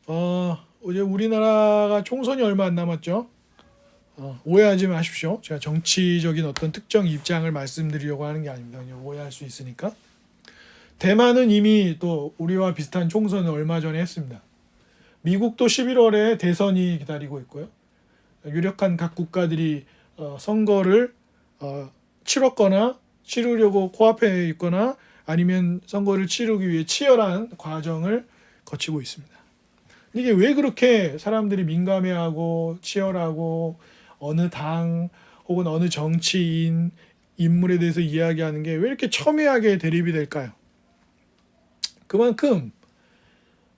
이제 우리나라가 총선이 얼마 안 남았죠. 오해하지 마십시오. 제가 정치적인 어떤 특정 입장을 말씀드리려고 하는 게 아닙니다. 그냥 오해할 수 있으니까. 대만은 이미 또 우리와 비슷한 총선을 얼마 전에 했습니다. 미국도 11월에 대선이 기다리고 있고요. 유력한 각 국가들이 선거를 치렀거나 치르려고 코앞에 있거나 아니면 선거를 치르기 위해 치열한 과정을 거치고 있습니다. 이게 왜 그렇게 사람들이 민감해하고 치열하고 어느 당 혹은 어느 정치인 인물에 대해서 이야기하는 게 왜 이렇게 첨예하게 대립이 될까요? 그만큼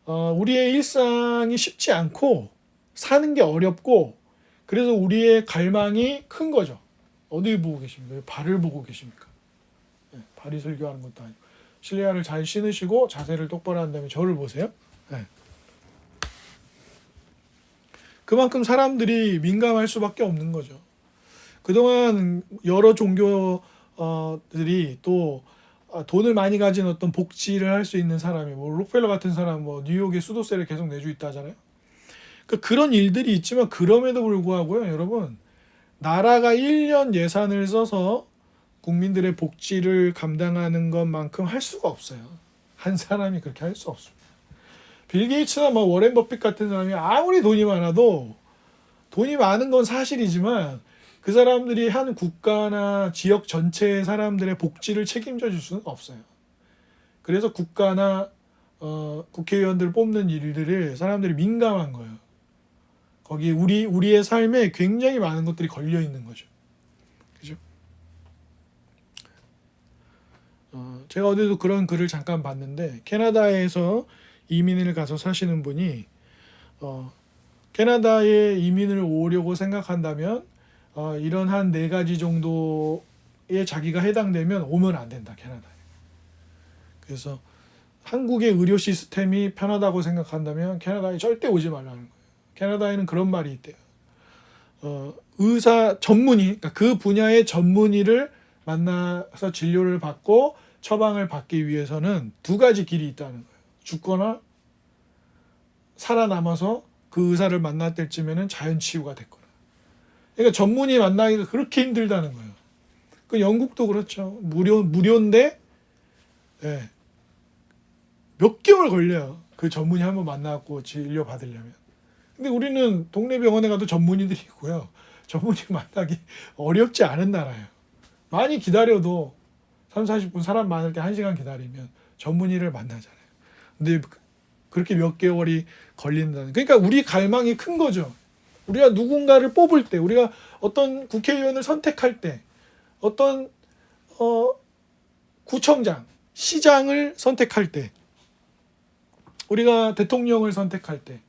우리의 일상이 쉽지 않고 사는 게 어렵고 그래서 우리의 갈망이 큰 거죠. 어디 보고 계십니까? 발을 보고 계십니까? 네, 발이 설교하는 것도 아니고 실내화를 잘 신으시고 자세를 똑바로 한 다음에 저를 보세요. 네. 그만큼 사람들이 민감할 수밖에 없는 거죠. 그동안 여러 종교들이 또 돈을 많이 가진 어떤 복지를 할 수 있는 사람이 뭐 록펠러 같은 사람 뭐 뉴욕의 수도세를 계속 내주고 있다잖아요. 그런 일들이 있지만 그럼에도 불구하고요, 여러분 나라가 1년 예산을 써서 국민들의 복지를 감당하는 것만큼 할 수가 없어요. 한 사람이 그렇게 할 수 없습니다. 빌 게이츠나 뭐 워렌 버핏 같은 사람이 아무리 돈이 많아도 돈이 많은 건 사실이지만 그 사람들이 한 국가나 지역 전체의 사람들의 복지를 책임져 줄 수는 없어요. 그래서 국가나 국회의원들 뽑는 일들을 사람들이 민감한 거예요. 거기에 우리의 삶에 굉장히 많은 것들이 걸려 있는 거죠. 그죠? 제가 어디도 그런 글을 잠깐 봤는데 캐나다에서 이민을 가서 사시는 분이 캐나다에 이민을 오려고 생각한다면 이런 한 4가지 정도에 자기가 해당되면 오면 안 된다, 캐나다에. 그래서 한국의 의료 시스템이 편하다고 생각한다면 캐나다에 절대 오지 말라는 거예요. 캐나다에는 그런 말이 있대요. 의사 전문의, 그러니까 그 분야의 전문의를 만나서 진료를 받고 처방을 받기 위해서는 2가지 길이 있다는 거예요. 죽거나 살아남아서 그 의사를 만날 때쯤에는 자연치유가 됐거나. 그러니까 전문의 만나기가 그렇게 힘들다는 거예요. 그 영국도 그렇죠. 무료인데 네, 몇 개월 걸려요. 그 전문의 한번 만나고 진료 받으려면. 근데 우리는 동네 병원에 가도 전문의들이 있고요. 전문의 만나기 어렵지 않은 나라예요. 많이 기다려도 3, 40분 사람 많을 때 1시간 기다리면 전문의를 만나잖아요. 근데 그렇게 몇 개월이 걸린다는. 그러니까 우리 갈망이 큰 거죠. 우리가 누군가를 뽑을 때, 우리가 어떤 국회의원을 선택할 때, 어떤 구청장, 시장을 선택할 때, 우리가 대통령을 선택할 때,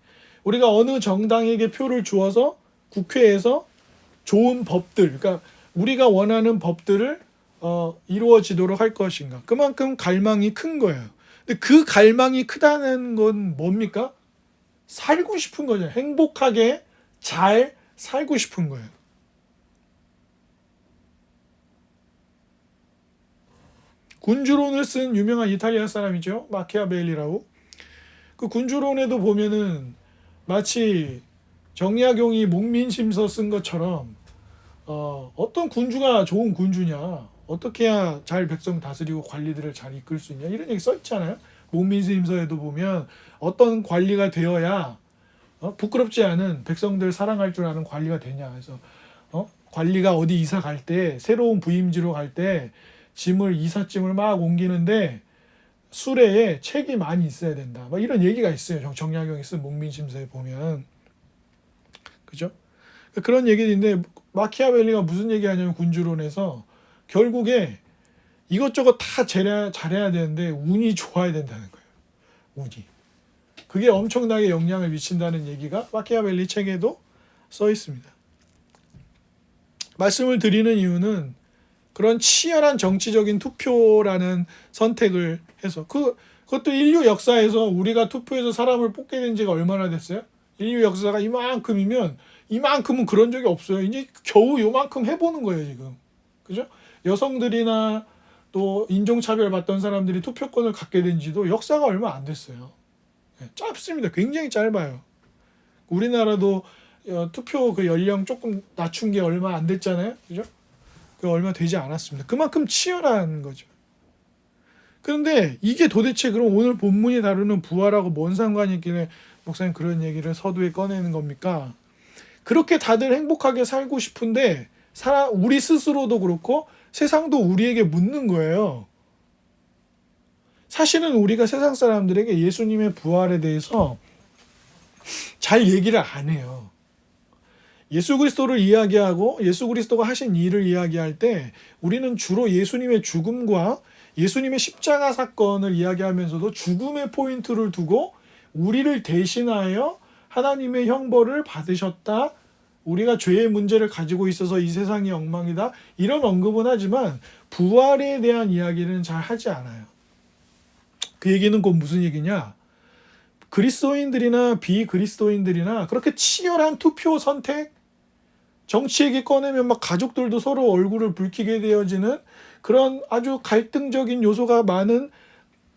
우리가 어느 정당에게 표를 주어서 국회에서 좋은 법들, 그러니까 우리가 원하는 법들을 이루어지도록 할 것인가. 그만큼 갈망이 큰 거예요. 근데 그 갈망이 크다는 건 뭡니까? 살고 싶은 거죠. 행복하게 잘 살고 싶은 거예요. 군주론을 쓴 유명한 이탈리아 사람이죠. 마키아벨리라고. 그 군주론에도 보면은 마치 정약용이 목민심서 쓴 것처럼 어떤 군주가 좋은 군주냐, 어떻게 해야 잘 백성 다스리고 관리들을 잘 이끌 수 있냐 이런 얘기 써 있잖아요. 목민심서에도 보면 어떤 관리가 되어야 부끄럽지 않은 백성들 사랑할 줄 아는 관리가 되냐. 그래서 관리가 어디 이사 갈 때 새로운 부임지로 갈 때 이삿짐을 막 옮기는데 수레에 책이 많이 있어야 된다. 막 이런 얘기가 있어요. 정약용이 쓴 목민심서에 보면. 그죠? 그런 얘기인데 마키아벨리가 무슨 얘기하냐면 군주론에서 결국에 이것저것 다 잘해야 되는데 운이 좋아야 된다는 거예요. 운이. 그게 엄청나게 영향을 미친다는 얘기가 마키아벨리 책에도 써 있습니다. 말씀을 드리는 이유는 그런 치열한 정치적인 투표라는 선택을 해서 그것도 인류 역사에서 우리가 투표해서 사람을 뽑게 된 지가 얼마나 됐어요? 인류 역사가 이만큼이면 이만큼은 그런 적이 없어요. 이제 겨우 요만큼 해보는 거예요, 지금. 그죠? 여성들이나 또 인종차별 받던 사람들이 투표권을 갖게 된 지도 역사가 얼마 안 됐어요. 짧습니다. 굉장히 짧아요. 우리나라도 투표 그 연령 조금 낮춘 게 얼마 안 됐잖아요. 그죠? 그 얼마 되지 않았습니다. 그만큼 치열한 거죠. 그런데 이게 도대체 그럼 오늘 본문이 다루는 부활하고 뭔 상관이 있길래 목사님 그런 얘기를 서두에 꺼내는 겁니까? 그렇게 다들 행복하게 살고 싶은데 우리 스스로도 그렇고 세상도 우리에게 묻는 거예요. 사실은 우리가 세상 사람들에게 예수님의 부활에 대해서 잘 얘기를 안 해요. 예수 그리스도를 이야기하고 예수 그리스도가 하신 일을 이야기할 때 우리는 주로 예수님의 죽음과 예수님의 십자가 사건을 이야기하면서도 죽음의 포인트를 두고 우리를 대신하여 하나님의 형벌을 받으셨다. 우리가 죄의 문제를 가지고 있어서 이 세상이 엉망이다. 이런 언급은 하지만 부활에 대한 이야기는 잘 하지 않아요. 그 얘기는 곧 무슨 얘기냐? 그리스도인들이나 비그리스도인들이나 그렇게 치열한 투표 선택, 정치 얘기 꺼내면 막 가족들도 서로 얼굴을 붉히게 되어지는 그런 아주 갈등적인 요소가 많은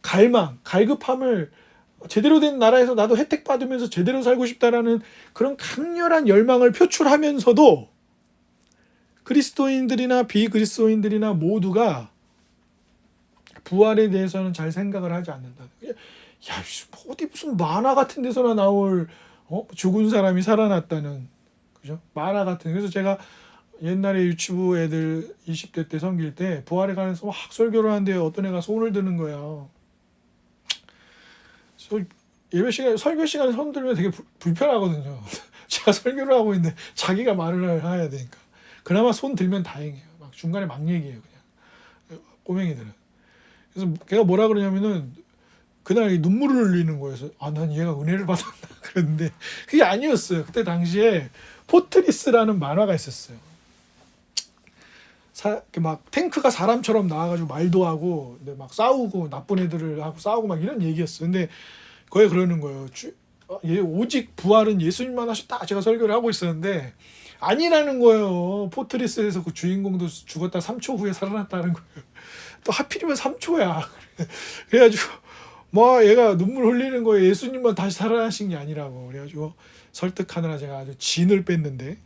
갈망, 갈급함을 제대로 된 나라에서 나도 혜택 받으면서 제대로 살고 싶다라는 그런 강렬한 열망을 표출하면서도 그리스도인들이나 비그리스도인들이나 모두가 부활에 대해서는 잘 생각을 하지 않는다. 야, 어디 무슨 만화 같은 데서나 나올 죽은 사람이 살아났다는, 그죠? 만화 같은. 그래서 제가 옛날에 유치부 애들 20대 때 섬길 때 부활에 관해서 막 설교를 하는데 어떤 애가 손을 드는 거예요. 예배 시간, 설교 시간에 손 들면 되게 불편하거든요. 제가 설교를 하고 있는데 자기가 말을 해야 되니까. 그나마 손 들면 다행이에요. 막 중간에 막 얘기해요, 그냥. 꼬맹이들은. 그래서 걔가 뭐라 그러냐면은 그날 눈물을 흘리는 거여서 난 얘가 은혜를 받았나 그랬는데 그게 아니었어요. 그때 당시에 포트리스라는 만화가 있었어요. 막 탱크가 사람처럼 나와가지고 말도 하고 근데 막 싸우고 나쁜 애들을 하고 싸우고 막 이런 얘기였어요. 근데 거기 그러는 거예요. 오직 부활은 예수님만 하셨다. 제가 설교를 하고 있었는데 아니라는 거예요. 포트리스에서 그 주인공도 죽었다 3초 후에 살아났다는 거예요. 또 하필이면 3초야. 그래가지고 뭐 얘가 눈물 흘리는 거예요. 예수님만 다시 살아나신 게 아니라고. 그래가지고 설득하느라 제가 아주 진을 뺐는데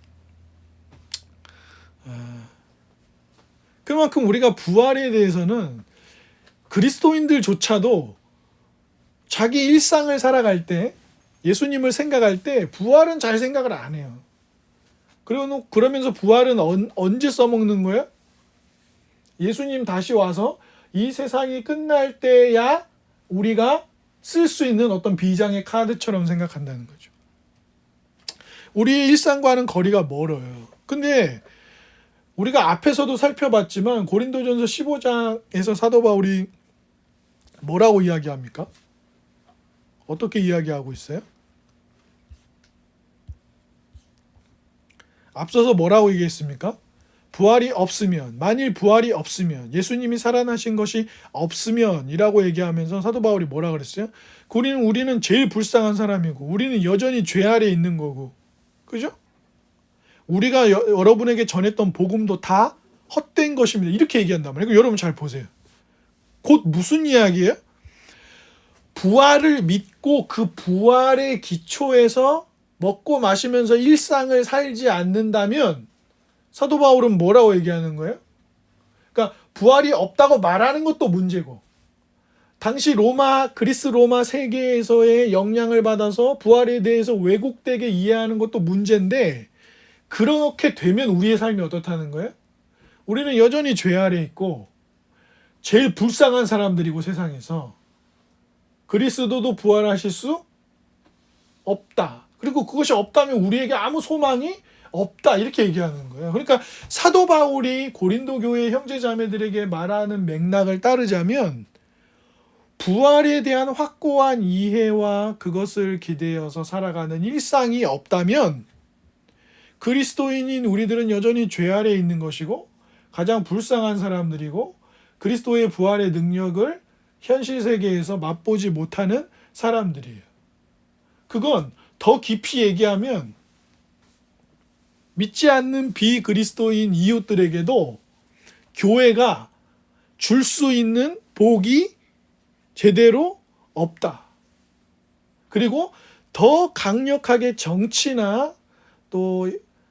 그만큼 우리가 부활에 대해서는 그리스도인들조차도 자기 일상을 살아갈 때 예수님을 생각할 때 부활은 잘 생각을 안 해요. 그러면서 부활은 언제 써먹는 거예요? 예수님 다시 와서 이 세상이 끝날 때야 우리가 쓸 수 있는 어떤 비장의 카드처럼 생각한다는 거죠. 우리의 일상과는 거리가 멀어요. 근데 우리가 앞에서도 살펴봤지만 고린도전서 15장에서 사도 바울이 뭐라고 이야기합니까? 어떻게 이야기하고 있어요? 앞서서 뭐라고 얘기했습니까? 만일 부활이 없으면, 예수님이 살아나신 것이 없으면 이라고 얘기하면서 사도 바울이 뭐라 그랬어요? 우리는 제일 불쌍한 사람이고 우리는 여전히 죄 아래 있는 거고, 그죠? 우리가 여러분에게 전했던 복음도 다 헛된 것입니다. 이렇게 얘기한단 말이에요. 여러분 잘 보세요. 곧 무슨 이야기예요? 부활을 믿고 그 부활의 기초에서 먹고 마시면서 일상을 살지 않는다면 사도 바울은 뭐라고 얘기하는 거예요? 그러니까 부활이 없다고 말하는 것도 문제고 당시 그리스 로마 세계에서의 영향을 받아서 부활에 대해서 왜곡되게 이해하는 것도 문제인데 그렇게 되면 우리의 삶이 어떻다는 거예요? 우리는 여전히 죄 아래 있고 제일 불쌍한 사람들이고 세상에서 그리스도도 부활하실 수 없다. 그리고 그것이 없다면 우리에게 아무 소망이 없다. 이렇게 얘기하는 거예요. 그러니까 사도 바울이 고린도 교회 형제자매들에게 말하는 맥락을 따르자면 부활에 대한 확고한 이해와 그것을 기대어서 살아가는 일상이 없다면 그리스도인인 우리들은 여전히 죄 아래에 있는 것이고 가장 불쌍한 사람들이고 그리스도의 부활의 능력을 현실 세계에서 맛보지 못하는 사람들이에요. 그건 더 깊이 얘기하면 믿지 않는 비그리스도인 이웃들에게도 교회가 줄 수 있는 복이 제대로 없다. 그리고 더 강력하게 정치나 또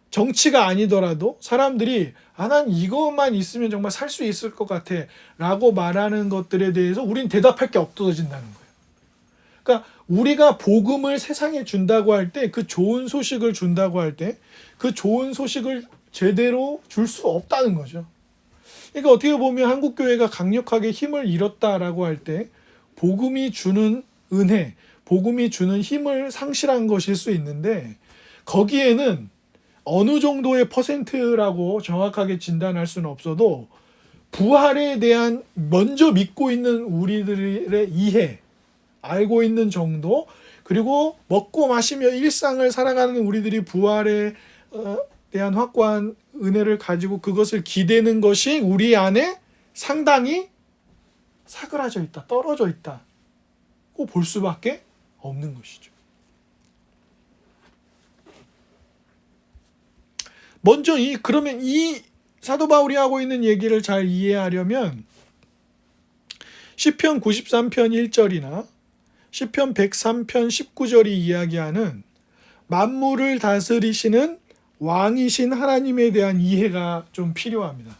정치가 아니더라도 사람들이 난 이것만 있으면 정말 살 수 있을 것 같아 라고 말하는 것들에 대해서 우린 대답할 게 없어진다는 거예요. 그러니까 우리가 복음을 세상에 준다고 할 때, 그 좋은 소식을 준다고 할 때 그 좋은 소식을 제대로 줄 수 없다는 거죠. 그러니까 어떻게 보면 한국교회가 강력하게 힘을 잃었다라고 할 때 복음이 주는 은혜, 복음이 주는 힘을 상실한 것일 수 있는데, 거기에는 어느 정도의 퍼센트라고 정확하게 진단할 수는 없어도 부활에 대한 먼저 믿고 있는 우리들의 이해, 알고 있는 정도, 그리고 먹고 마시며 일상을 살아가는 우리들이 부활에 대한 확고한 은혜를 가지고 그것을 기대는 것이 우리 안에 상당히 사그라져 있다, 떨어져 있다고 볼 수밖에 없는 것이죠. 먼저 그러면 이 사도 바울이 하고 있는 얘기를 잘 이해하려면 시편 93편 1절이나 시편 103편 19절이 이야기하는 만물을 다스리시는 왕이신 하나님에 대한 이해가 좀 필요합니다.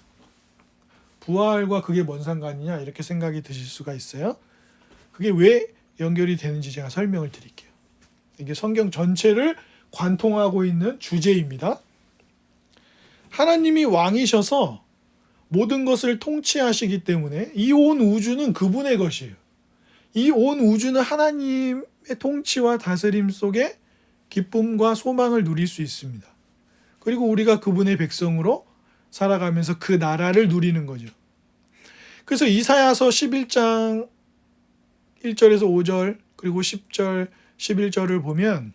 부활과 그게 뭔 상관이냐 이렇게 생각이 드실 수가 있어요. 그게 왜 연결이 되는지 제가 설명을 드릴게요. 이게 성경 전체를 관통하고 있는 주제입니다. 하나님이 왕이셔서 모든 것을 통치하시기 때문에 이 온 우주는 그분의 것이에요. 이 온 우주는 하나님의 통치와 다스림 속에 기쁨과 소망을 누릴 수 있습니다. 그리고 우리가 그분의 백성으로 살아가면서 그 나라를 누리는 거죠. 그래서 이사야서 11장 1절에서 5절 그리고 10절 11절을 보면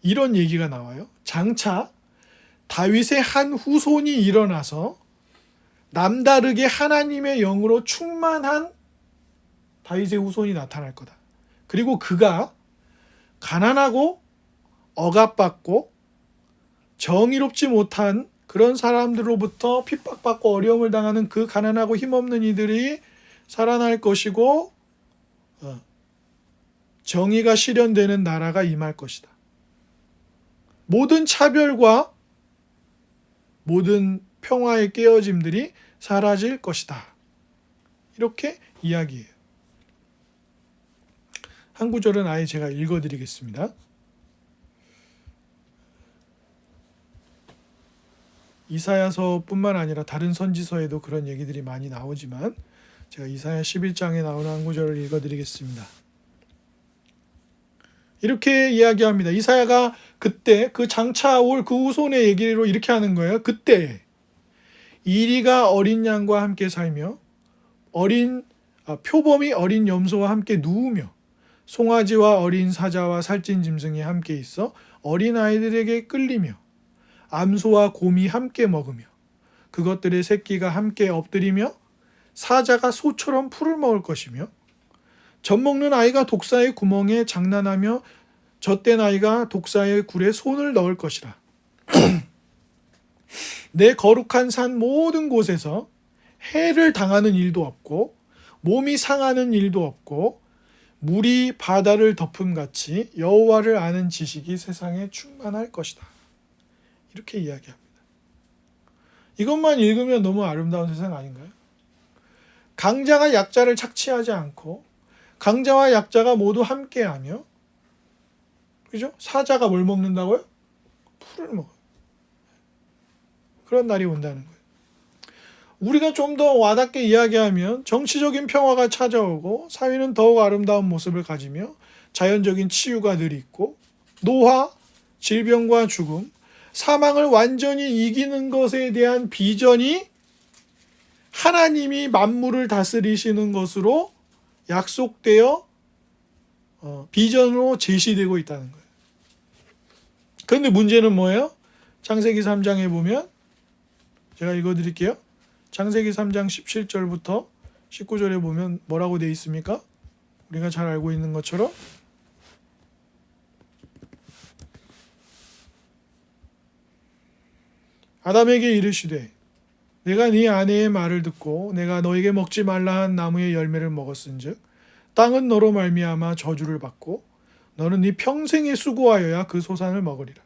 이런 얘기가 나와요. 장차 다윗의 한 후손이 일어나서 남다르게 하나님의 영으로 충만한 다윗의 후손이 나타날 거다. 그리고 그가 가난하고 억압받고 정의롭지 못한 그런 사람들로부터 핍박받고 어려움을 당하는 그 가난하고 힘없는 이들이 살아날 것이고 정의가 실현되는 나라가 임할 것이다. 모든 차별과 모든 평화의 깨어짐들이 사라질 것이다. 이렇게 이야기해요. 한 구절은 아예 제가 읽어드리겠습니다. 이사야서뿐만 아니라 다른 선지서에도 그런 얘기들이 많이 나오지만 제가 이사야 11장에 나오는 한 구절을 읽어드리겠습니다. 이렇게 이야기합니다. 이사야가 그때 그 장차 올 그 후손의 얘기로 이렇게 하는 거예요. 그때 이리가 어린 양과 함께 살며 표범이 어린 염소와 함께 누우며 송아지와 어린 사자와 살찐 짐승이 함께 있어 어린 아이들에게 끌리며 암소와 곰이 함께 먹으며 그것들의 새끼가 함께 엎드리며 사자가 소처럼 풀을 먹을 것이며 젖먹는 아이가 독사의 구멍에 장난하며 젖된 아이가 독사의 굴에 손을 넣을 것이라. 내 거룩한 산 모든 곳에서 해를 당하는 일도 없고 몸이 상하는 일도 없고 물이 바다를 덮음같이 여호와를 아는 지식이 세상에 충만할 것이다. 이렇게 이야기합니다. 이것만 읽으면 너무 아름다운 세상 아닌가요? 강자가 약자를 착취하지 않고 강자와 약자가 모두 함께하며, 그죠? 사자가 뭘 먹는다고요? 풀을 먹어요. 그런 날이 온다는 거예요. 우리가 좀 더 와닿게 이야기하면 정치적인 평화가 찾아오고 사회는 더욱 아름다운 모습을 가지며 자연적인 치유가 늘 있고 노화, 질병과 죽음, 사망을 완전히 이기는 것에 대한 비전이 하나님이 만물을 다스리시는 것으로 약속되어 비전으로 제시되고 있다는 거예요. 그런데 문제는 뭐예요? 창세기 3장에 보면 제가 읽어드릴게요. 창세기 3장 17절부터 19절에 보면 뭐라고 되어 있습니까? 우리가 잘 알고 있는 것처럼 아담에게 이르시되 내가 네 아내의 말을 듣고 내가 너에게 먹지 말라 한 나무의 열매를 먹었은즉 땅은 너로 말미암아 저주를 받고 너는 네 평생에 수고하여야 그 소산을 먹으리라.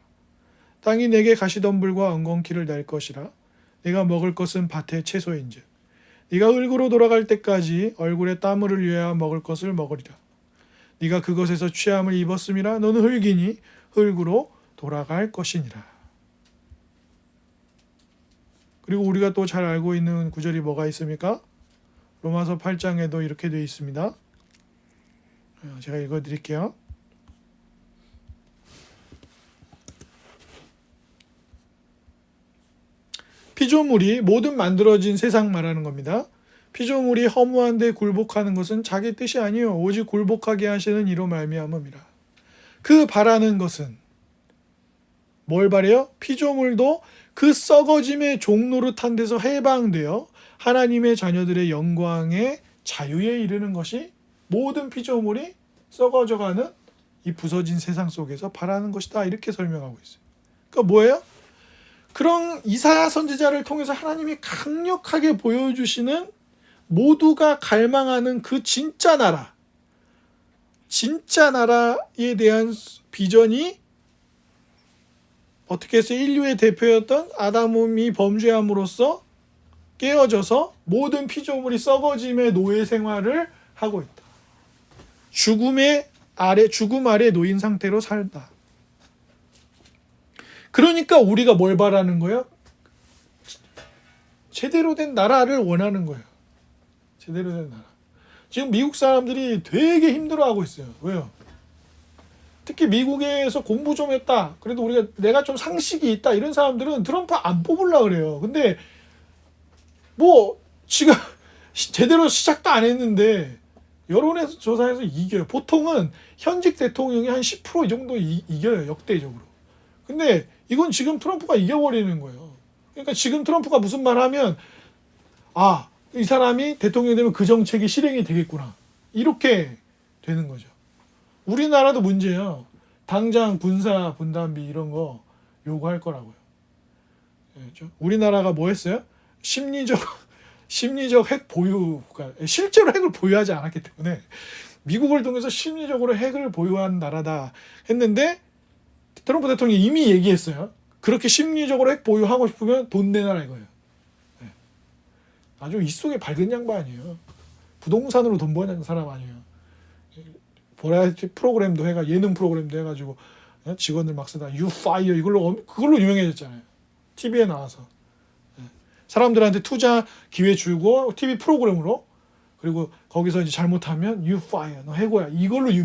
땅이 내게 가시덤불과 엉겅퀴를 낼 것이라. 네가 먹을 것은 밭의 채소인즉 네가 흙으로 돌아갈 때까지 얼굴에 땀을 흘려야 먹을 것을 먹으리라. 네가 그것에서 취함을 입었음이라. 너는 흙이니 흙으로 돌아갈 것이니라. 그리고 우리가 또 잘 알고 있는 구절이 뭐가 있습니까? 로마서 8장에도 이렇게 되어 있습니다. 제가 읽어드릴게요. 피조물이 모든 만들어진 세상 말하는 겁니다. 피조물이 허무한데 굴복하는 것은 자기 뜻이 아니요 오직 굴복하게 하시는 이로 말미암음이라. 그 바라는 것은 뭘 바래요? 피조물도 그 썩어짐의 종노릇한 데서 해방되어 하나님의 자녀들의 영광의 자유에 이르는 것이 모든 피조물이 썩어져가는 이 부서진 세상 속에서 바라는 것이다. 이렇게 설명하고 있어요. 그러니까 뭐예요? 그런 이사야 선지자를 통해서 하나님이 강력하게 보여주시는 모두가 갈망하는 그 진짜 나라에 대한 비전이 어떻게 해서 인류의 대표였던 아담이 범죄함으로써 깨어져서 모든 피조물이 썩어짐의 노예 생활을 하고 있다. 죽음 아래 놓인 상태로 살다. 그러니까 우리가 뭘 바라는 거예요? 제대로 된 나라를 원하는 거예요. 제대로 된 나라. 지금 미국 사람들이 되게 힘들어하고 있어요. 왜요? 특히 미국에서 공부 좀 했다. 그래도 내가 좀 상식이 있다. 이런 사람들은 트럼프 안 뽑으려고 그래요. 근데 뭐 지금 제대로 시작도 안 했는데 여론에서 조사해서 이겨요. 보통은 현직 대통령이 한 10% 이 정도 이겨요. 역대적으로. 근데 이건 지금 트럼프가 이겨버리는 거예요. 그러니까 지금 트럼프가 무슨 말 하면 이 사람이 대통령이 되면 그 정책이 실행이 되겠구나. 이렇게 되는 거죠. 우리나라도 문제예요. 당장 군사 분담비 이런 거 요구할 거라고요. 그렇죠? 우리나라가 뭐 했어요? 심리적 핵 보유가 실제로 핵을 보유하지 않았기 때문에 미국을 통해서 심리적으로 핵을 보유한 나라다 했는데 트럼프 대통령이 이미 얘기했어요. 그렇게 심리적으로 핵 보유하고 싶으면 돈 내놔라 이거예요. 아주 입속에 밝은 양반이에요. 부동산으로 돈 버는 사람 아니에요. 버라이어티 프로그램도 예능 프로그램도 해가지고 직원들 막 쓰다 You fire 그걸로 유명해졌잖아요. TV에 나와서 사람들한테 투자 기회 주고 TV 프로그램으로 그리고 거기서 이제 잘못하면 You fire 너 해고야 이걸로 이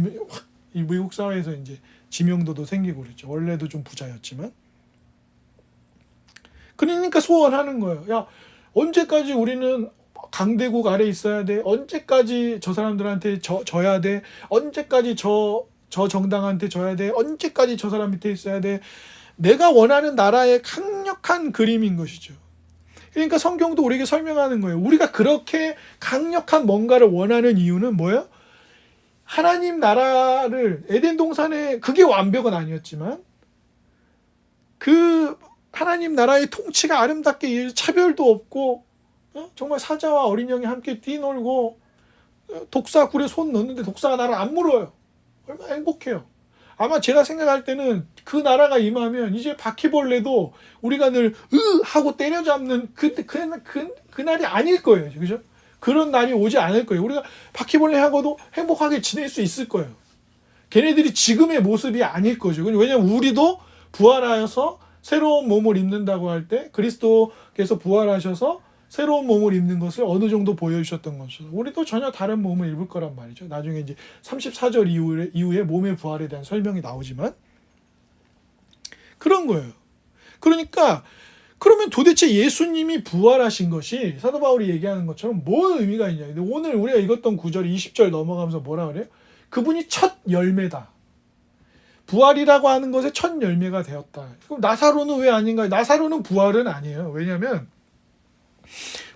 미국 사회에서 이제 지명도도 생기고 그랬죠. 원래도 좀 부자였지만 그러니까 소원하는 거예요. 야 언제까지 우리는 강대국 아래 있어야 돼? 언제까지 저 사람들한테 져야 돼? 언제까지 저 정당한테 져야 돼? 언제까지 저 사람 밑에 있어야 돼? 내가 원하는 나라의 강력한 그림인 것이죠. 그러니까 성경도 우리에게 설명하는 거예요. 우리가 그렇게 강력한 뭔가를 원하는 이유는 뭐예요? 하나님 나라를 에덴 동산에 그게 완벽은 아니었지만 그 하나님 나라의 통치가 아름답게 차별도 없고 정말 사자와 어린 양이 함께 뛰놀고 독사 굴에 손 넣는데 독사가 나를 안 물어요. 얼마나 행복해요. 아마 제가 생각할 때는 그 나라가 임하면 이제 바퀴벌레도 우리가 늘 하고 때려잡는 그 날이 아닐 거예요. 그죠? 그런 날이 오지 않을 거예요. 우리가 바퀴벌레하고도 행복하게 지낼 수 있을 거예요. 걔네들이 지금의 모습이 아닐 거죠. 왜냐하면 우리도 부활하여서 새로운 몸을 입는다고 할 때 그리스도께서 부활하셔서 새로운 몸을 입는 것을 어느 정도 보여주셨던 것이죠. 우리도 전혀 다른 몸을 입을 거란 말이죠. 나중에 이제 34절 이후에 몸의 부활에 대한 설명이 나오지만 그런 거예요. 그러니까 그러면 도대체 예수님이 부활하신 것이 사도 바울이 얘기하는 것처럼 뭔 의미가 있냐. 근데 오늘 우리가 읽었던 9절 20절 넘어가면서 뭐라 그래요? 그분이 첫 열매다. 부활이라고 하는 것의 첫 열매가 되었다. 그럼 나사로는 왜 아닌가요? 나사로는 부활은 아니에요. 왜냐하면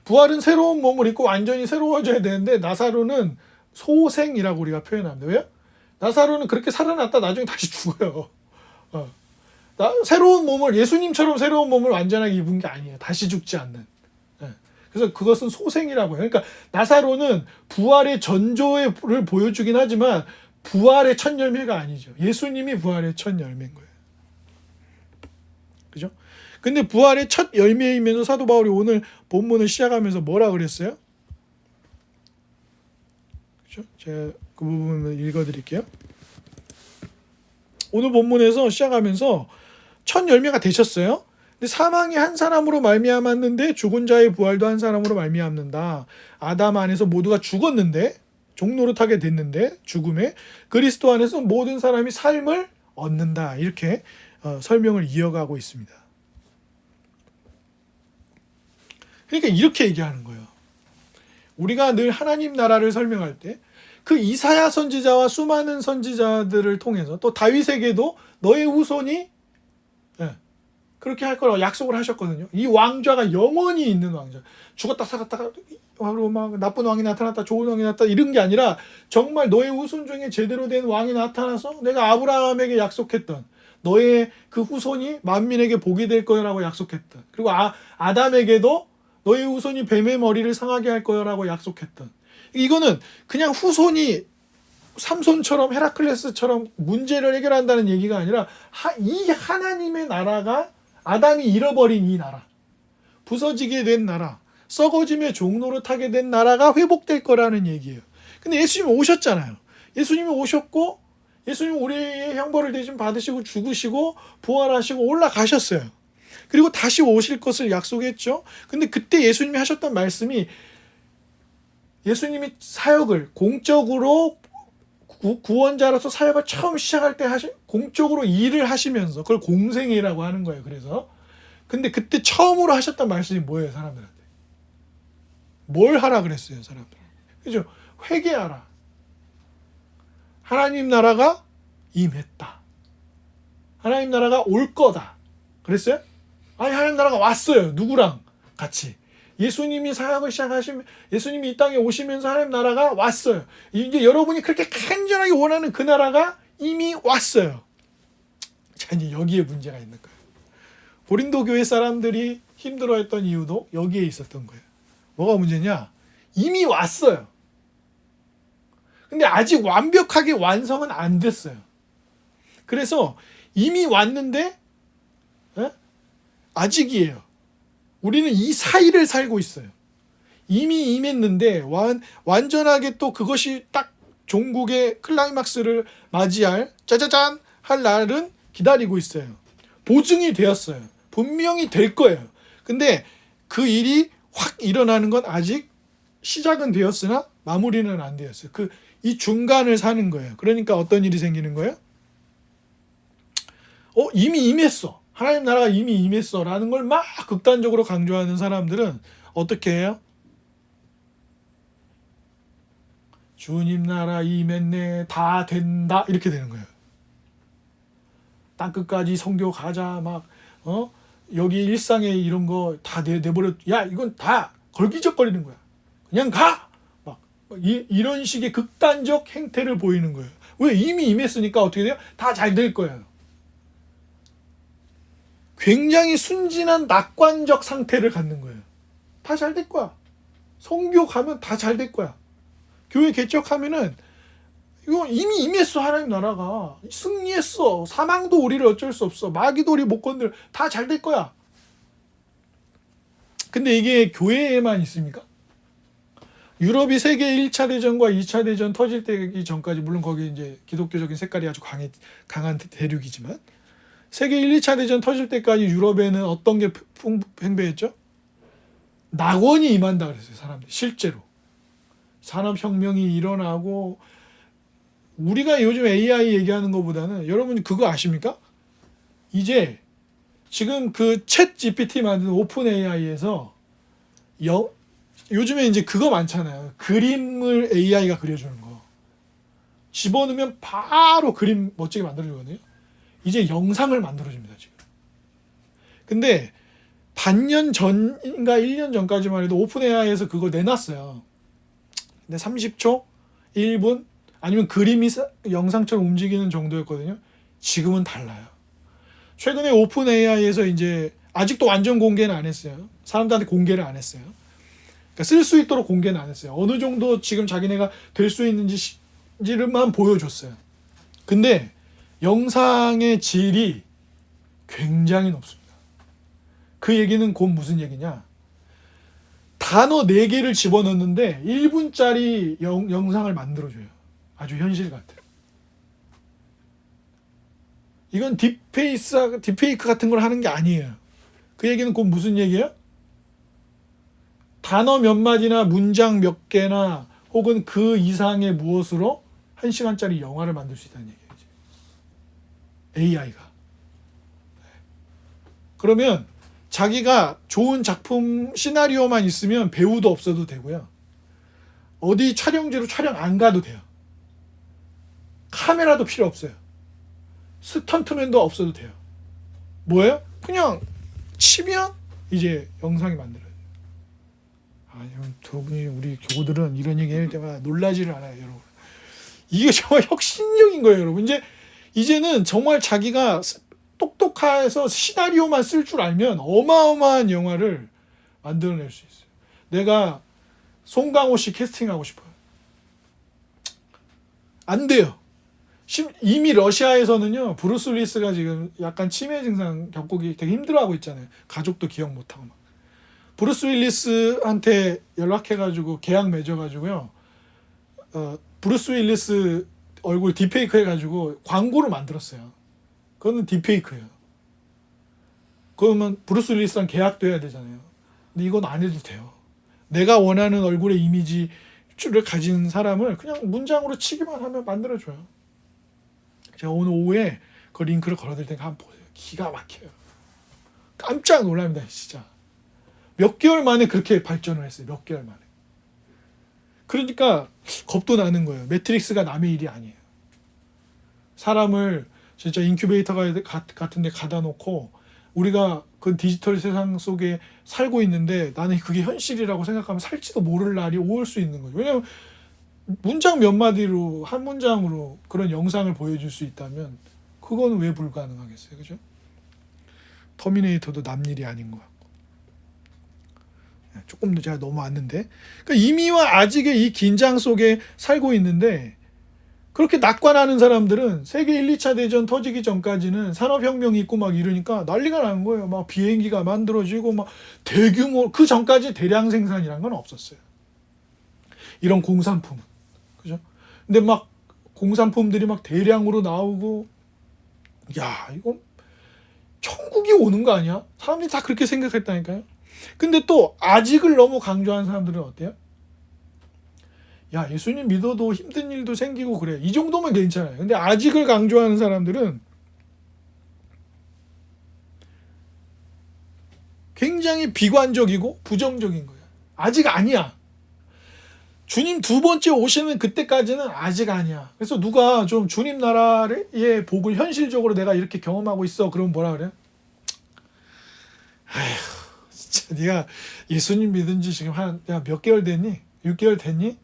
부활은 새로운 몸을 입고 완전히 새로워져야 되는데 나사로는 소생이라고 우리가 표현합니다. 왜요? 나사로는 그렇게 살아났다 나중에 다시 죽어요. 새로운 몸을 예수님처럼 새로운 몸을 완전하게 입은 게 아니에요. 다시 죽지 않는. 그래서 그것은 소생이라고 해요. 그러니까 나사로는 부활의 전조를 보여주긴 하지만 부활의 첫 열매가 아니죠. 예수님이 부활의 첫 열매인 거예요. 그죠? 근데 부활의 첫 열매이면서 사도 바울이 오늘 본문을 시작하면서 뭐라 그랬어요? 그죠? 제가 그 부분을 읽어드릴게요. 오늘 본문에서 시작하면서 첫 열매가 되셨어요. 근데 사망이 한 사람으로 말미암았는데 죽은 자의 부활도 한 사람으로 말미암는다. 아담 안에서 모두가 죽었는데 종노릇하게 됐는데 죽음에 그리스도 안에서 모든 사람이 삶을 얻는다. 이렇게 설명을 이어가고 있습니다. 그러니까 이렇게 얘기하는 거예요. 우리가 늘 하나님 나라를 설명할 때 그 이사야 선지자와 수많은 선지자들을 통해서 또 다윗에게도 너의 후손이 그렇게 할 거라고 약속을 하셨거든요. 이 왕좌가 영원히 있는 왕좌. 죽었다 살았다가 그리고 막 나쁜 왕이 나타났다 좋은 왕이 나타났다 이런 게 아니라 정말 너의 후손 중에 제대로 된 왕이 나타나서 내가 아브라함에게 약속했던 너의 그 후손이 만민에게 복이 될 거라고 약속했던 그리고 아담에게도 너의 후손이 뱀의 머리를 상하게 할 거라고 약속했던 이거는 그냥 후손이 삼손처럼 헤라클레스처럼 문제를 해결한다는 얘기가 아니라 이 하나님의 나라가 아담이 잃어버린 이 나라, 부서지게 된 나라, 썩어지며 종노릇하게 된 나라가 회복될 거라는 얘기예요. 근데 예수님이 오셨잖아요. 예수님이 오셨고 예수님이 우리의 형벌을 대신 받으시고 죽으시고 부활하시고 올라가셨어요. 그리고 다시 오실 것을 약속했죠. 근데 그때 예수님이 하셨던 말씀이 예수님이 사역을 공적으로 구원자로서 사역을 처음 시작할 때 공적으로 일을 하시면서 그걸 공생애라고 하는 거예요. 그래서 근데 그때 처음으로 하셨던 말씀이 뭐예요? 사람들한테 뭘 하라 그랬어요? 사람들 그죠? 회개하라. 하나님 나라가 임했다. 하나님 나라가 올 거다. 그랬어요? 아니 하나님 나라가 왔어요. 누구랑 같이 예수님이 사역을 시작하시면 예수님이 이 땅에 오시면서 하나님 나라가 왔어요. 이제 여러분이 그렇게 간절하게 원하는 그 나라가 이미 왔어요. 자, 이제 여기에 문제가 있는 거예요. 고린도 교회 사람들이 힘들어했던 이유도 여기에 있었던 거예요. 뭐가 문제냐? 이미 왔어요. 근데 아직 완벽하게 완성은 안 됐어요. 그래서 이미 왔는데 아직이에요. 우리는 이 사이를 살고 있어요. 이미 임했는데 완전하게 또 그것이 딱 종국의 클라이막스를 맞이할 짜자잔 할 날은 기다리고 있어요. 보증이 되었어요. 분명히 될 거예요. 근데 그 일이 확 일어나는 건 아직 시작은 되었으나 마무리는 안 되었어요. 이 중간을 사는 거예요. 그러니까 어떤 일이 생기는 거예요? 이미 임했어. 하나님 나라가 이미 임했어 라는 걸 막 극단적으로 강조하는 사람들은 어떻게 해요? 주님 나라 임했네 다 된다 이렇게 되는 거예요. 땅끝까지 선교 가자 막 여기 일상에 이런 거 다 내버려 야 이건 다 걸기적거리는 거야. 그냥 가! 막 이런 식의 극단적 행태를 보이는 거예요. 왜? 이미 임했으니까 어떻게 돼요? 다 잘 될 거예요. 굉장히 순진한 낙관적 상태를 갖는 거예요. 다 잘 될 거야. 선교 가면 다 잘 될 거야. 교회 개척하면은 이거 이미 임했어. 하나님 나라가 승리했어. 사망도 우리를 어쩔 수 없어. 마귀도 우리 못 건들. 다 잘 될 거야. 근데 이게 교회에만 있습니까? 유럽이 세계 1차 대전과 2차 대전 터질 때기 전까지 물론 거기 이제 기독교적인 색깔이 아주 강한 대륙이지만 세계 1, 2차 대전 터질 때까지 유럽에는 어떤 게 팽배했죠? 낙원이 임한다 그랬어요. 사람들이 실제로. 산업혁명이 일어나고 우리가 요즘 AI 얘기하는 것보다는 여러분 그거 아십니까? 이제 지금 그 챗 GPT 만든 오픈 AI에서 요즘에 이제 그거 많잖아요. 그림을 AI가 그려주는 거. 집어넣으면 바로 그림 멋지게 만들어주거든요. 이제 영상을 만들어줍니다, 지금. 근데 반년 전인가 1년 전까지만 해도 오픈 AI에서 그거 내놨어요. 근데 30초, 1분, 아니면 그림이 영상처럼 움직이는 정도였거든요. 지금은 달라요. 최근에 오픈 AI에서 이제 아직도 완전 공개는 안 했어요. 사람들한테 공개를 안 했어요. 그러니까 쓸 수 있도록 공개는 안 했어요. 어느 정도 지금 자기네가 될 수 있는지만 보여줬어요. 근데 영상의 질이 굉장히 높습니다. 그 얘기는 곧 무슨 얘기냐? 단어 4개를 집어넣는데 1분짜리 영상을 만들어줘요. 아주 현실 같아요. 이건 딥페이크 같은 걸 하는 게 아니에요. 그 얘기는 곧 무슨 얘기예요? 단어 몇 마디나 문장 몇 개나 혹은 그 이상의 무엇으로 1시간짜리 영화를 만들 수 있다는 얘기예요. AI가. 그러면 자기가 좋은 작품 시나리오만 있으면 배우도 없어도 되고요. 어디 촬영지로 촬영 안 가도 돼요. 카메라도 필요 없어요. 스턴트맨도 없어도 돼요. 뭐예요? 그냥 치면 이제 영상이 만들어요. 아니, 두 분이 우리 교우들은 이런 얘기 할 때마다 놀라지를 않아요, 여러분. 이게 정말 혁신적인 거예요, 여러분. 이제는 정말 자기가 똑똑해서 시나리오만 쓸 줄 알면 어마어마한 영화를 만들어낼 수 있어요. 내가 송강호 씨 캐스팅하고 싶어요. 안 돼요. 이미 러시아에서는요, 브루스 윌리스가 지금 약간 치매 증상 겪고 되게 힘들어하고 있잖아요. 가족도 기억 못하고 막. 브루스 윌리스한테 연락해가지고 계약 맺어가지고요. 브루스 윌리스 얼굴 딥페이크 해가지고 광고를 만들었어요. 그거는 딥페이크예요. 그러면 브루스 윌리스랑 계약도 해야 되잖아요. 근데 이건 안 해도 돼요. 내가 원하는 얼굴의 이미지를 가진 사람을 그냥 문장으로 치기만 하면 만들어줘요. 제가 오늘 오후에 그 링크를 걸어드릴 테니까 한번 보세요. 기가 막혀요. 깜짝 놀랍니다, 진짜. 몇 개월 만에 그렇게 발전을 했어요. 몇 개월 만에. 그러니까 겁도 나는 거예요. 매트릭스가 남의 일이 아니에요. 사람을 진짜 인큐베이터 같은 데 가다 놓고 우리가 그 디지털 세상 속에 살고 있는데 나는 그게 현실이라고 생각하면 살지도 모를 날이 올 수 있는 거죠. 왜냐하면 문장 몇 마디로 한 문장으로 그런 영상을 보여줄 수 있다면 그건 왜 불가능하겠어요, 그죠? 터미네이터도 남 일이 아닌 것 같고. 조금 더 제가 넘어왔는데, 그러니까 이미와 아직의 이 긴장 속에 살고 있는데, 그렇게 낙관하는 사람들은 세계 1, 2차 대전 터지기 전까지는 산업혁명이 있고 막 이러니까 난리가 나는 거예요. 막 비행기가 만들어지고 막 대규모, 그 전까지 대량 생산이란 건 없었어요. 이런 공산품은. 그죠? 근데 막 공산품들이 막 대량으로 나오고, 야, 이건 천국이 오는 거 아니야? 사람들이 다 그렇게 생각했다니까요. 근데 또 아직을 너무 강조하는 사람들은 어때요? 야, 예수님 믿어도 힘든 일도 생기고 그래. 이 정도면 괜찮아요. 근데 아직을 강조하는 사람들은 굉장히 비관적이고 부정적인 거예요. 아직 아니야. 주님 2번째 오시는 그때까지는 아직 아니야. 그래서 누가 좀 주님 나라의 복을 현실적으로 내가 이렇게 경험하고 있어. 그러면 뭐라 그래? 아휴, 진짜 네가 예수님 믿은 지 지금 몇 개월 됐니? 6개월 됐니?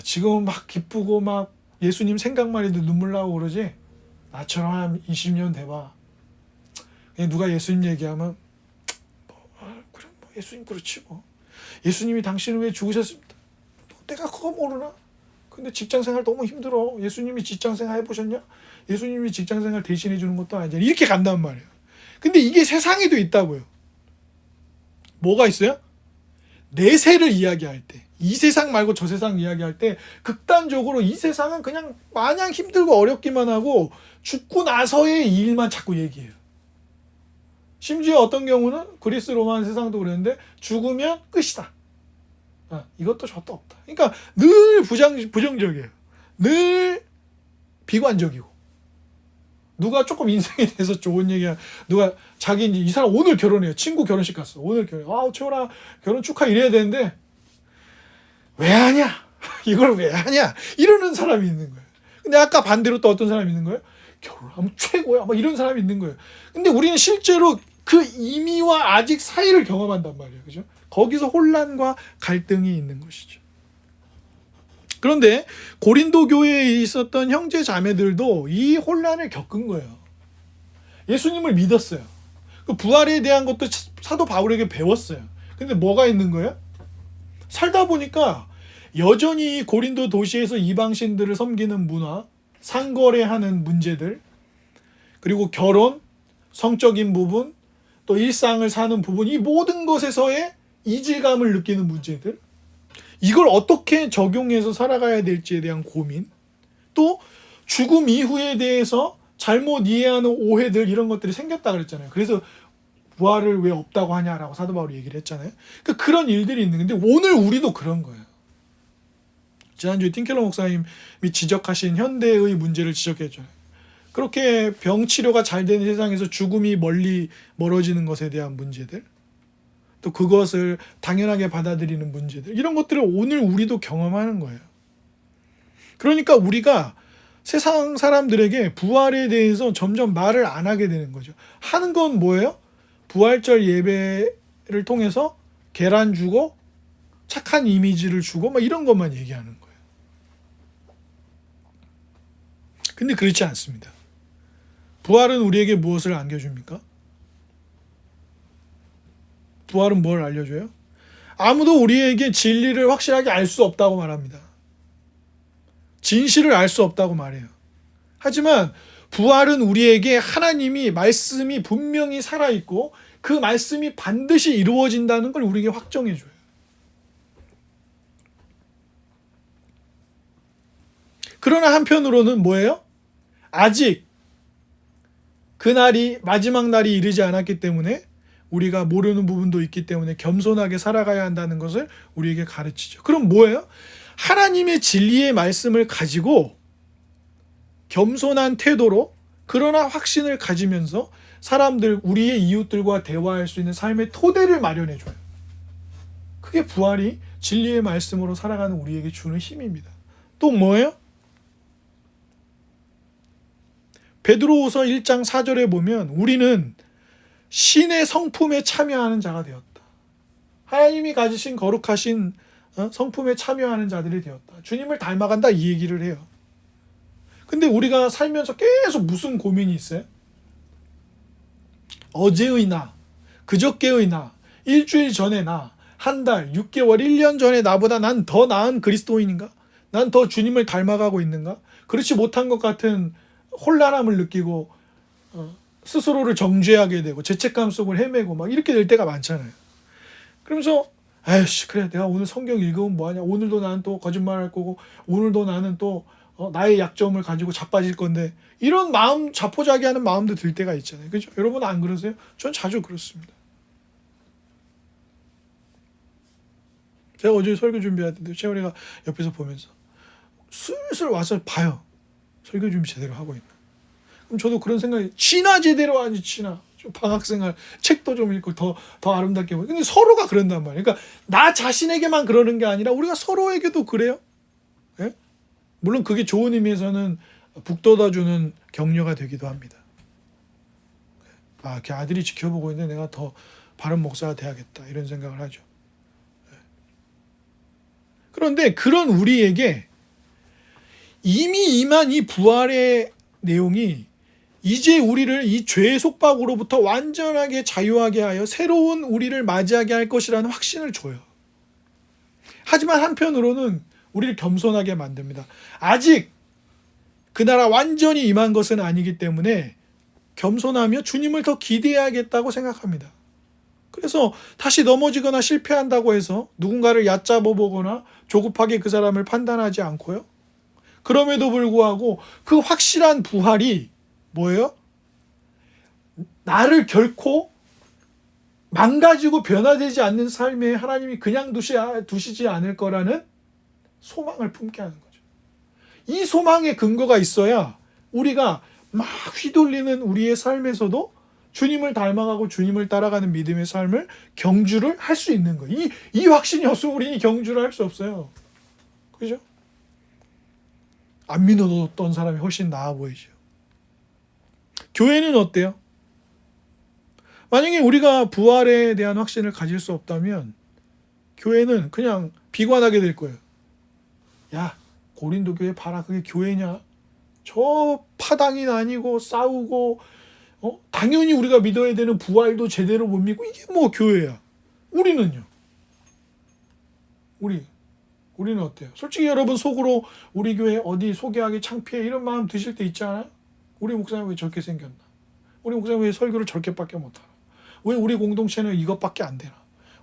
지금은 막 기쁘고 막 예수님 생각만 해도 눈물 나고 그러지? 나처럼 한 20년 돼봐. 누가 예수님 얘기하면 그래, 뭐 예수님 그렇지 뭐. 예수님이 당신을 왜 죽으셨습니까? 내가 그거 모르나? 근데 직장생활 너무 힘들어. 예수님이 직장생활 해보셨냐? 예수님이 직장생활 대신해 주는 것도 아니잖아. 이렇게 간단 말이에요. 근데 이게 세상에도 있다고요. 뭐가 있어요? 내세를 이야기할 때, 이 세상 말고 저 세상 이야기할 때 극단적으로 이 세상은 그냥 마냥 힘들고 어렵기만 하고 죽고 나서의 일만 자꾸 얘기해요. 심지어 어떤 경우는 그리스 로마 세상도 그랬는데 죽으면 끝이다. 이것도 저것도 없다. 그러니까 늘 부정적이에요. 늘 비관적이고. 누가 조금 인생에 대해서 좋은 얘기야. 누가 자기 이제 이 사람 오늘 결혼해요. 친구 결혼식 갔어. 오늘 결혼. 채원아 결혼 축하 이래야 되는데 왜 하냐? 이걸 왜 하냐? 이러는 사람이 있는 거예요. 근데 아까 반대로 또 어떤 사람이 있는 거예요? 결혼하면 최고야. 막 이런 사람이 있는 거예요. 근데 우리는 실제로 그 이미와 아직 사이를 경험한단 말이에요. 그죠? 거기서 혼란과 갈등이 있는 것이죠. 그런데 고린도 교회에 있었던 형제 자매들도 이 혼란을 겪은 거예요. 예수님을 믿었어요. 그 부활에 대한 것도 사도 바울에게 배웠어요. 근데 뭐가 있는 거예요? 살다 보니까 여전히 고린도 도시에서 이방신들을 섬기는 문화, 상거래하는 문제들, 그리고 결혼, 성적인 부분, 또 일상을 사는 부분, 이 모든 것에서의 이질감을 느끼는 문제들, 이걸 어떻게 적용해서 살아가야 될지에 대한 고민, 또 죽음 이후에 대해서 잘못 이해하는 오해들, 이런 것들이 생겼다 그랬잖아요. 그래서 부활을 왜 없다고 하냐라고 사도 바울이 얘기를 했잖아요. 그러니까 그런 일들이 있는 건데 오늘 우리도 그런 거예요. 지난주에 틴켈러 목사님이 지적하신 현대의 문제를 지적했잖아요. 그렇게 병 치료가 잘 되는 세상에서 죽음이 멀어지는 것에 대한 문제들, 또 그것을 당연하게 받아들이는 문제들, 이런 것들을 오늘 우리도 경험하는 거예요. 그러니까 우리가 세상 사람들에게 부활에 대해서 점점 말을 안 하게 되는 거죠. 하는 건 뭐예요? 부활절 예배를 통해서 계란 주고 착한 이미지를 주고 막 이런 것만 얘기하는 거예요. 근데 그렇지 않습니다. 부활은 우리에게 무엇을 안겨줍니까? 부활은 뭘 알려줘요? 아무도 우리에게 진리를 확실하게 알 수 없다고 말합니다. 진실을 알 수 없다고 말해요. 하지만 부활은 우리에게 하나님이 말씀이 분명히 살아있고 그 말씀이 반드시 이루어진다는 걸 우리에게 확정해줘요. 그러나 한편으로는 뭐예요? 아직 그날이 마지막 날이 이르지 않았기 때문에 우리가 모르는 부분도 있기 때문에 겸손하게 살아가야 한다는 것을 우리에게 가르치죠. 그럼 뭐예요? 하나님의 진리의 말씀을 가지고 겸손한 태도로 그러나 확신을 가지면서 사람들, 우리의 이웃들과 대화할 수 있는 삶의 토대를 마련해줘요. 그게 부활이 진리의 말씀으로 살아가는 우리에게 주는 힘입니다. 또 뭐예요? 베드로후서 1장 4절에 보면 우리는 신의 성품에 참여하는 자가 되었다. 하나님이 가지신 거룩하신 성품에 참여하는 자들이 되었다. 주님을 닮아간다, 이 얘기를 해요. 근데 우리가 살면서 계속 무슨 고민이 있어요? 어제의 나, 그저께의 나, 일주일 전의 나, 한 달, 6개월, 1년 전의 나보다 난 더 나은 그리스도인인가? 난 더 주님을 닮아가고 있는가? 그렇지 못한 것 같은 혼란함을 느끼고 스스로를 정죄하게 되고 죄책감 속을 헤매고 막 이렇게 될 때가 많잖아요. 그러면서 아이씨, 그래, 내가 오늘 성경 읽으면 뭐하냐, 오늘도 나는 또 거짓말할 거고, 오늘도 나는 또 나의 약점을 가지고 자빠질 건데, 이런 마음, 자포자기하는 마음도 들 때가 있잖아요. 그죠? 여러분 안 그러세요? 전 자주 그렇습니다. 제가 어제 설교 준비할 때도 채원이가 옆에서 보면서 슬슬 와서 봐요. 설교 준비 제대로 하고 있나. 그럼 저도 그런 생각이, 지나 제대로 하지, 지나. 좀 방학생활 책도 좀 읽고 더 아름답게 보여. 근데 서로가 그런단 말이에요. 그러니까 나 자신에게만 그러는 게 아니라 우리가 서로에게도 그래요. 예? 물론 그게 좋은 의미에서는 북돋아주는 격려가 되기도 합니다. 걔 아들이 지켜보고 있는데 내가 더 바른 목사가 돼야겠다, 이런 생각을 하죠. 그런데 그런 우리에게 이미 임한 이 부활의 내용이 이제 우리를 이 죄의 속박으로부터 완전하게 자유하게 하여 새로운 우리를 맞이하게 할 것이라는 확신을 줘요. 하지만 한편으로는 우리를 겸손하게 만듭니다. 아직 그 나라 완전히 임한 것은 아니기 때문에 겸손하며 주님을 더 기대해야겠다고 생각합니다. 그래서 다시 넘어지거나 실패한다고 해서 누군가를 얕잡아 보거나 조급하게 그 사람을 판단하지 않고요. 그럼에도 불구하고 그 확실한 부활이 뭐예요? 나를 결코 망가지고 변화되지 않는 삶에 하나님이 그냥 두시지 않을 거라는 소망을 품게 하는 거죠. 이 소망의 근거가 있어야 우리가 막 휘둘리는 우리의 삶에서도 주님을 닮아가고 주님을 따라가는 믿음의 삶을 경주를 할 수 있는 거예요. 이 확신이 없으면 우리는 경주를 할 수 없어요. 그죠? 안 믿어뒀던 사람이 훨씬 나아 보이죠. 교회는 어때요? 만약에 우리가 부활에 대한 확신을 가질 수 없다면 교회는 그냥 비관하게 될 거예요. 야, 고린도 교회 봐라, 그게 교회냐? 저 파당이 나뉘고 싸우고 당연히 우리가 믿어야 되는 부활도 제대로 못 믿고 이게 뭐 교회야? 우리는요? 우리는 어때요? 솔직히 여러분 속으로 우리 교회 어디 소개하기 창피해 이런 마음 드실 때 있지 않아요? 우리 목사님 왜 저렇게 생겼나? 우리 목사님 왜 설교를 저렇게밖에 못하나? 왜 우리 공동체는 이것밖에 안 되나?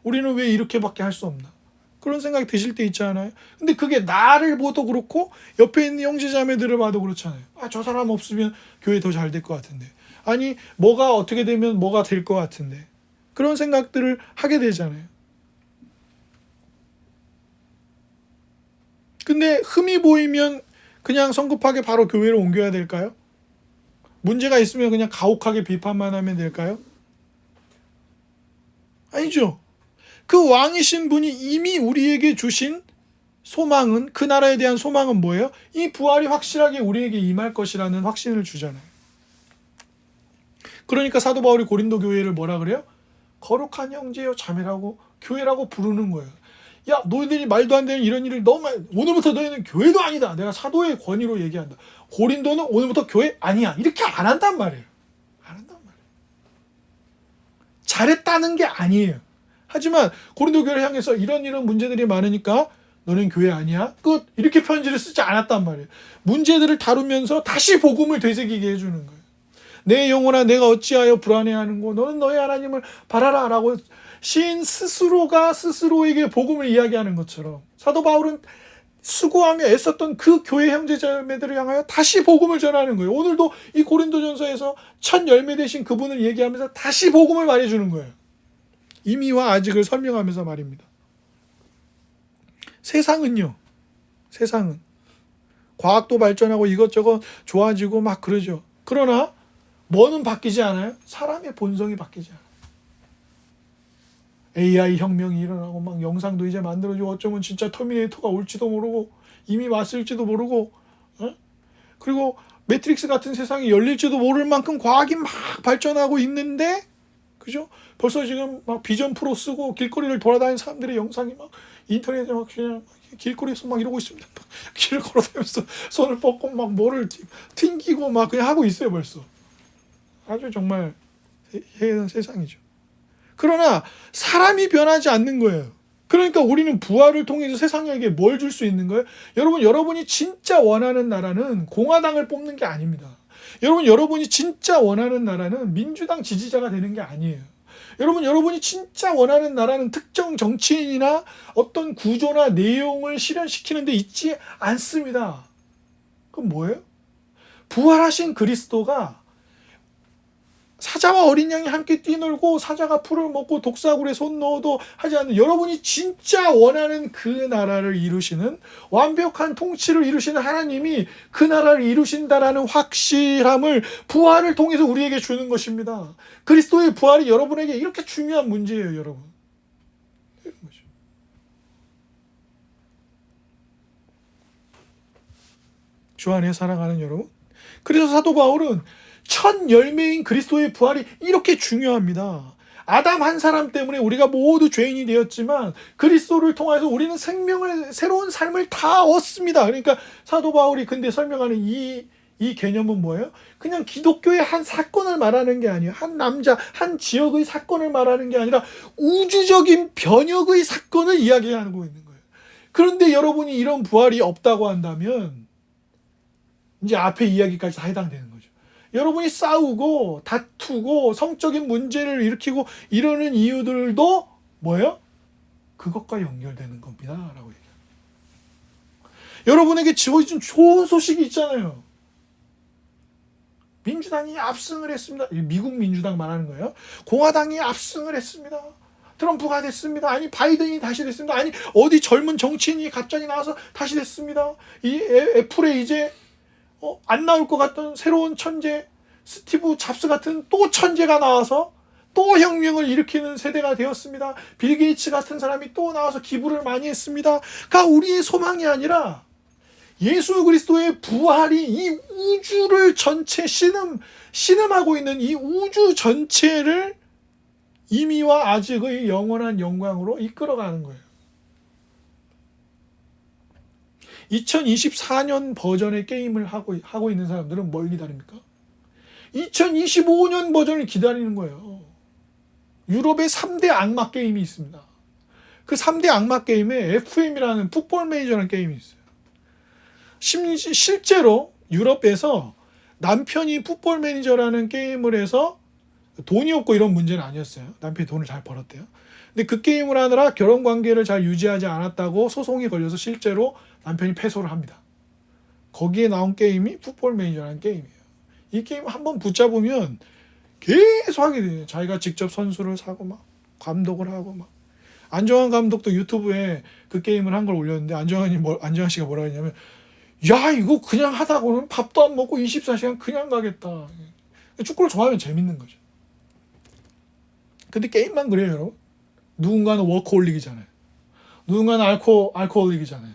우리는 왜 이렇게밖에 할 수 없나? 그런 생각이 드실 때 있지 않아요? 근데 그게 나를 봐도 그렇고 옆에 있는 형제자매들을 봐도 그렇잖아요. 저 사람 없으면 교회 더 잘 될 것 같은데. 아니 뭐가 어떻게 되면 뭐가 될 것 같은데. 그런 생각들을 하게 되잖아요. 근데 흠이 보이면 그냥 성급하게 바로 교회로 옮겨야 될까요? 문제가 있으면 그냥 가혹하게 비판만 하면 될까요? 아니죠. 그 왕이신 분이 이미 우리에게 주신 소망은, 그 나라에 대한 소망은 뭐예요? 이 부활이 확실하게 우리에게 임할 것이라는 확신을 주잖아요. 그러니까 사도 바울이 고린도 교회를 뭐라 그래요? 거룩한 형제요 자매라고 교회라고 부르는 거예요. 야, 너희들이 말도 안 되는 이런 일을 너무 오늘부터 너희는 교회도 아니다. 내가 사도의 권위로 얘기한다. 고린도는 오늘부터 교회 아니야. 이렇게 안 한단 말이에요. 안 한단 말이에요. 잘했다는 게 아니에요. 하지만 고린도 교회를 향해서 이런 문제들이 많으니까 너는 교회 아니야? 끝. 이렇게 편지를 쓰지 않았단 말이에요. 문제들을 다루면서 다시 복음을 되새기게 해주는 거예요. 내 영혼아 내가 어찌하여 불안해하는고 너는 너의 하나님을 바라라 라고 시인 스스로가 스스로에게 복음을 이야기하는 것처럼 사도 바울은 수고하며 애썼던 그 교회 형제자매들을 향하여 다시 복음을 전하는 거예요. 오늘도 이 고린도전서에서 첫 열매 되신 그분을 얘기하면서 다시 복음을 말해주는 거예요. 이미와 아직을 설명하면서 말입니다. 세상은 과학도 발전하고 이것저것 좋아지고 막 그러죠. 그러나 뭐는 바뀌지 않아요? 사람의 본성이 바뀌지 않아요. AI 혁명이 일어나고 막 영상도 이제 만들어지고 어쩌면 진짜 터미네이터가 올지도 모르고 이미 왔을지도 모르고 그리고 매트릭스 같은 세상이 열릴지도 모를 만큼 과학이 막 발전하고 있는데 그죠? 벌써 지금 막 비전 프로 쓰고 길거리를 돌아다니는 사람들의 영상이 막 인터넷에 막 그냥 길거리에서 막 이러고 있습니다. 길을 걸어다니면서 손을 뻗고 막 뭐를 튕기고 막 그냥 하고 있어요 벌써. 아주 정말 해외는 세상이죠. 그러나 사람이 변하지 않는 거예요. 그러니까 우리는 부활을 통해서 세상에게 뭘 줄 수 있는 거예요? 여러분이 진짜 원하는 나라는 공화당을 뽑는 게 아닙니다. 여러분이 진짜 원하는 나라는 민주당 지지자가 되는 게 아니에요. 여러분이 진짜 원하는 나라는 특정 정치인이나 어떤 구조나 내용을 실현시키는 데 있지 않습니다. 그럼 뭐예요? 부활하신 그리스도가 사자와 어린 양이 함께 뛰놀고 사자가 풀을 먹고 독사굴에 손 넣어도 하지 않는 여러분이 진짜 원하는 그 나라를 이루시는 완벽한 통치를 이루시는 하나님이 그 나라를 이루신다라는 확실함을 부활을 통해서 우리에게 주는 것입니다. 그리스도의 부활이 여러분에게 이렇게 중요한 문제예요, 여러분. 주 안에 사랑하는 여러분. 그래서 사도 바울은 첫 열매인 그리스도의 부활이 이렇게 중요합니다. 아담 한 사람 때문에 우리가 모두 죄인이 되었지만 그리스도를 통해서 우리는 생명을 새로운 삶을 다 얻습니다. 그러니까 사도 바울이 근데 설명하는 이 개념은 뭐예요? 그냥 기독교의 한 사건을 말하는 게 아니에요. 한 남자, 한 지역의 사건을 말하는 게 아니라 우주적인 변혁의 사건을 이야기하고 있는 거예요. 그런데 여러분이 이런 부활이 없다고 한다면 이제 앞에 이야기까지 다 해당되는 거예요. 여러분이 싸우고 다투고 성적인 문제를 일으키고 이러는 이유들도 뭐예요? 그것과 연결되는 겁니다. 라고 얘기해요. 여러분에게 지어진 좋은 소식이 있잖아요. 민주당이 압승을 했습니다. 미국 민주당 말하는 거예요. 공화당이 압승을 했습니다. 트럼프가 됐습니다. 아니 바이든이 다시 됐습니다. 아니 어디 젊은 정치인이 갑자기 나와서 다시 됐습니다. 이 애플에 이제 안 나올 것 같던 새로운 천재 스티브 잡스 같은 또 천재가 나와서 또 혁명을 일으키는 세대가 되었습니다. 빌 게이츠 같은 사람이 또 나와서 기부를 많이 했습니다. 그러니까 우리의 소망이 아니라 예수 그리스도의 부활이 이 우주를 전체 신음하고 있는 이 우주 전체를 이미와 아직의 영원한 영광으로 이끌어가는 거예요. 2024년 버전의 게임을 하고 있는 사람들은 뭘 기다립니까? 2025년 버전을 기다리는 거예요. 유럽의 3대 악마 게임이 있습니다. 그 3대 악마 게임에 FM이라는 풋볼 매니저라는 게임이 있어요. 실제로 유럽에서 남편이 풋볼 매니저라는 게임을 해서 돈이 없고 이런 문제는 아니었어요. 남편이 돈을 잘 벌었대요. 근데 그 게임을 하느라 결혼 관계를 잘 유지하지 않았다고 소송이 걸려서 실제로 남편이 패소를 합니다. 거기에 나온 게임이 풋볼 매니저라는 게임이에요. 이 게임 한번 붙잡으면 계속 하게 돼요. 자기가 직접 선수를 사고 막 감독을 하고 막. 안정환 감독도 유튜브에 그 게임을 한 걸 올렸는데 안정환 씨가 뭐라 했냐면, 야 이거 그냥 하다고는 밥도 안 먹고 24시간 그냥 가겠다. 축구를 좋아하면 재밌는 거죠. 근데 게임만 그래요, 여러분. 누군가는 워커홀릭이잖아요. 누군가는 알코올릭이잖아요.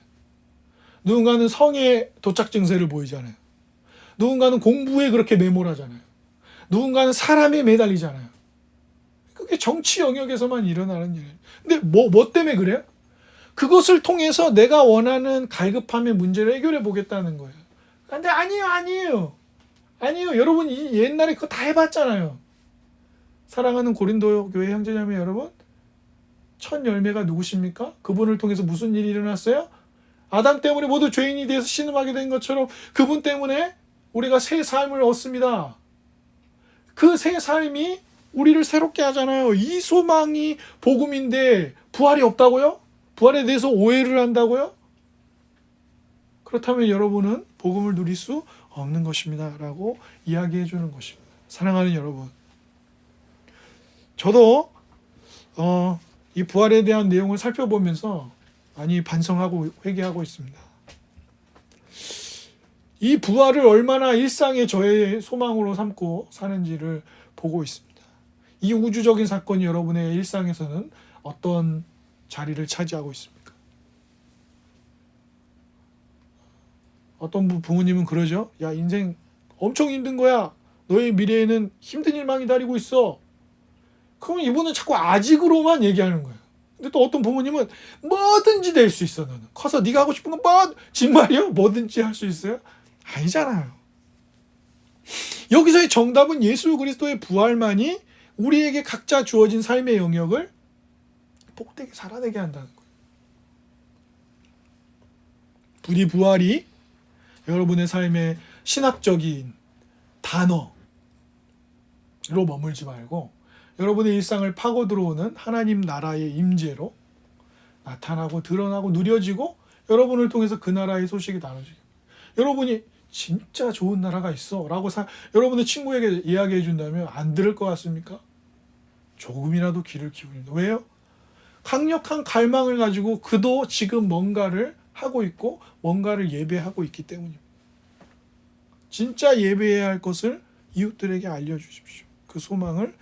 누군가는 성의 도착 증세를 보이잖아요. 누군가는 공부에 그렇게 매몰하잖아요. 누군가는 사람에 매달리잖아요. 그게 정치 영역에서만 일어나는 일이에요. 근데 뭐 때문에 그래요? 그것을 통해서 내가 원하는 갈급함의 문제를 해결해 보겠다는 거예요. 근데 아니에요. 여러분 옛날에 그거 다 해봤잖아요. 사랑하는 고린도 교회 형제자매 여러분, 첫 열매가 누구십니까? 그분을 통해서 무슨 일이 일어났어요? 아담 때문에 모두 죄인이 돼서 신음하게 된 것처럼 그분 때문에 우리가 새 삶을 얻습니다. 그 새 삶이 우리를 새롭게 하잖아요. 이 소망이 복음인데 부활이 없다고요? 부활에 대해서 오해를 한다고요? 그렇다면 여러분은 복음을 누릴 수 없는 것입니다. 라고 이야기해 주는 것입니다. 사랑하는 여러분, 저도 이 부활에 대한 내용을 살펴보면서 많이 반성하고 회개하고 있습니다. 이 부활을 얼마나 일상의 저의 소망으로 삼고 사는지를 보고 있습니다. 이 우주적인 사건이 여러분의 일상에서는 어떤 자리를 차지하고 있습니까? 어떤 부모님은 그러죠. 야, 인생 엄청 힘든 거야. 너의 미래에는 힘든 일만 기다리고 있어. 그러면 이분은 자꾸 아직으로만 얘기하는 거예요. 근데 또 어떤 부모님은 뭐든지 될 수 있어. 너는 커서 네가 하고 싶은 건 정말이요? 뭐든지 할 수 있어요? 아니잖아요. 여기서의 정답은 예수 그리스도의 부활만이 우리에게 각자 주어진 삶의 영역을 복되게 살아내게 한다는 거예요. 부디 부활이 여러분의 삶의 신학적인 단어로 머물지 말고 여러분의 일상을 파고 들어오는 하나님 나라의 임재로 나타나고 드러나고 누려지고 여러분을 통해서 그 나라의 소식이 나눠지게. 여러분이 진짜 좋은 나라가 있어 라고 여러분의 친구에게 이야기해 준다면 안 들을 것 같습니까? 조금이라도 귀를 기울입니다. 왜요? 강력한 갈망을 가지고 그도 지금 뭔가를 하고 있고 뭔가를 예배하고 있기 때문입니다. 진짜 예배해야 할 것을 이웃들에게 알려주십시오. 그 소망을